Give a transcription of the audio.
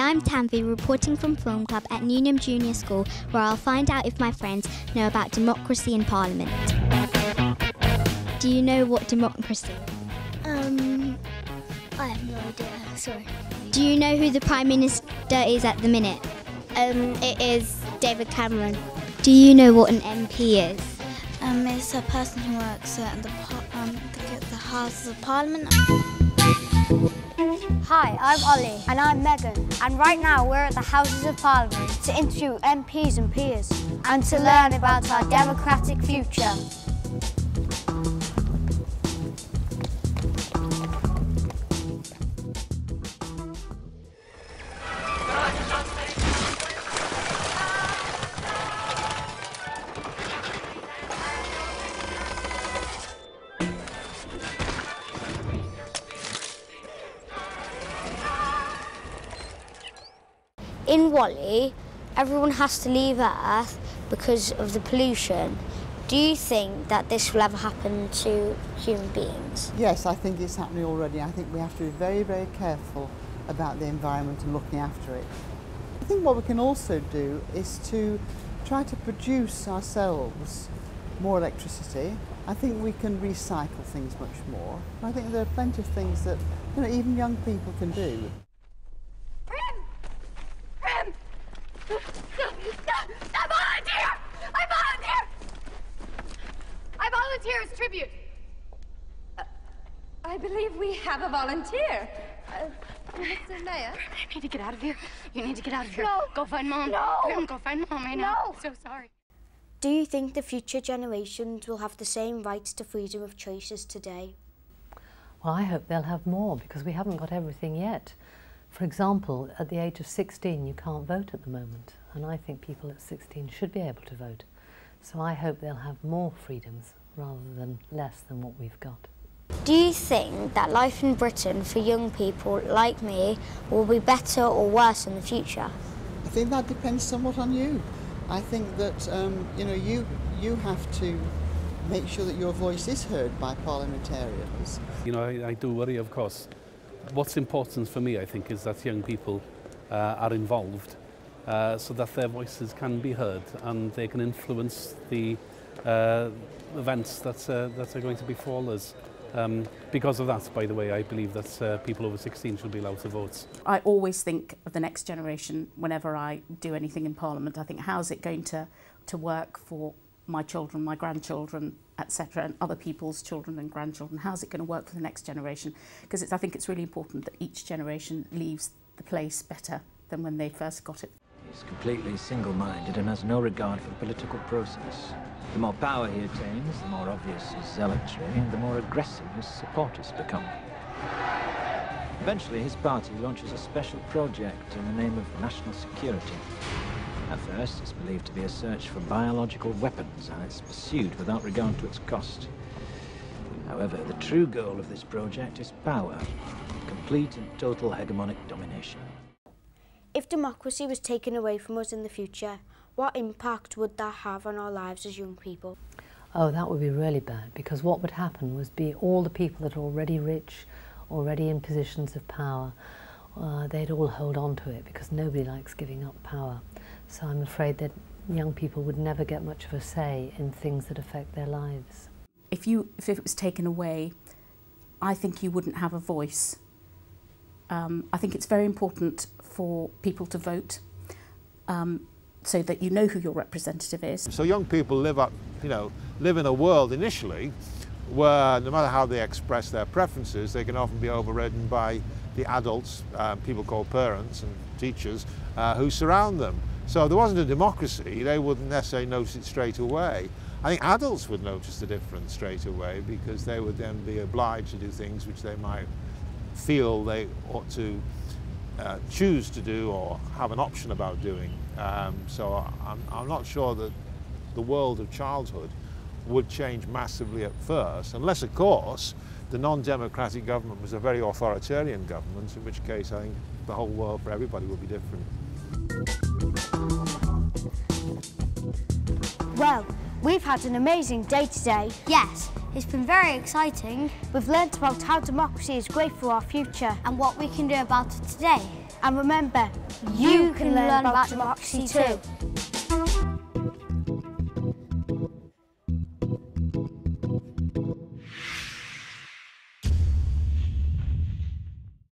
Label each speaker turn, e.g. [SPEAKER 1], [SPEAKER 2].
[SPEAKER 1] I'm Tanvi, reporting from Film Club at Newnham Junior School, where I'll find out if my friends know about democracy in Parliament. Do you know what democracy is?
[SPEAKER 2] I have no idea, sorry.
[SPEAKER 1] Do you know who the Prime Minister is at the minute?
[SPEAKER 2] It is David Cameron.
[SPEAKER 1] Do you know what an MP is?
[SPEAKER 2] It's a person who works at the Houses of Parliament.
[SPEAKER 3] Hi, I'm Ollie. And I'm Megan. And right now we're at the Houses of Parliament to interview MPs and peers and to learn about our democratic future. In Wally, everyone has to leave Earth because of the pollution. Do you think that this will ever happen to human beings?
[SPEAKER 4] Yes, I think it's happening already. I think we have to be very, very careful about the environment and looking after it. I think what we can also do is to try to produce ourselves more electricity. I think we can recycle things much more. I think there are plenty of things that even young people can do.
[SPEAKER 5] I volunteer as tribute. I believe we have a volunteer. Mr. Mayor. You need to get out of here. You need to get out of here.
[SPEAKER 3] No.
[SPEAKER 5] Go find Mom.
[SPEAKER 3] No.
[SPEAKER 5] Go find Mom. I know.
[SPEAKER 3] No.
[SPEAKER 5] I'm so sorry.
[SPEAKER 3] Do you think the future generations will have the same rights to freedom of choice as today?
[SPEAKER 6] Well, I hope they'll have more because we haven't got everything yet. For example, at the age of 16 you can't vote at the moment, and I think people at 16 should be able to vote. So I hope they'll have more freedoms rather than less than what we've got.
[SPEAKER 3] Do you think that life in Britain for young people like me will be better or worse in the future?
[SPEAKER 4] I think that depends somewhat on you. I think that you have to make sure that your voice is heard by parliamentarians.
[SPEAKER 7] I do worry, of course. What's important for me, I think, is that young people are involved so that their voices can be heard and they can influence the events that are going to befall us. Because of that, by the way, I believe that people over 16 should be allowed to vote.
[SPEAKER 8] I always think of the next generation whenever I do anything in Parliament. I think, how's it going to work for my children, my grandchildren, etc., and other people's children and grandchildren? How's it going to work for the next generation? Because I think it's really important that each generation leaves the place better than when they first got it.
[SPEAKER 9] He's completely single-minded and has no regard for the political process. The more power he attains, the more obvious his zealotry, and the more aggressive his supporters become. Eventually, his party launches a special project in the name of national security. At first, it's believed to be a search for biological weapons, and it's pursued without regard to its cost. However, the true goal of this project is power, complete and total hegemonic domination.
[SPEAKER 3] If democracy was taken away from us in the future, what impact would that have on our lives as young people?
[SPEAKER 6] Oh, that would be really bad, because what would happen was all the people that are already rich, already in positions of power, they'd all hold on to it because nobody likes giving up power. So I'm afraid that young people would never get much of a say in things that affect their lives.
[SPEAKER 8] If it was taken away, I think you wouldn't have a voice. I think it's very important for people to vote so that you know who your representative is.
[SPEAKER 10] So young people live in a world initially where no matter how they express their preferences, they can often be overridden by the adults, people called parents and teachers, who surround them. So if there wasn't a democracy, they wouldn't necessarily notice it straight away. I think adults would notice the difference straight away because they would then be obliged to do things which they might feel they ought to choose to do or have an option about doing. So I'm not sure that the world of childhood would change massively at first, unless, of course, the non-democratic government was a very authoritarian government, in which case I think the whole world for everybody would be different.
[SPEAKER 3] Well, we've had an amazing day today.
[SPEAKER 1] Yes, it's been very exciting.
[SPEAKER 3] We've learnt about how democracy is great for our future
[SPEAKER 1] and what we can do about it today.
[SPEAKER 3] And remember, you can learn about democracy too.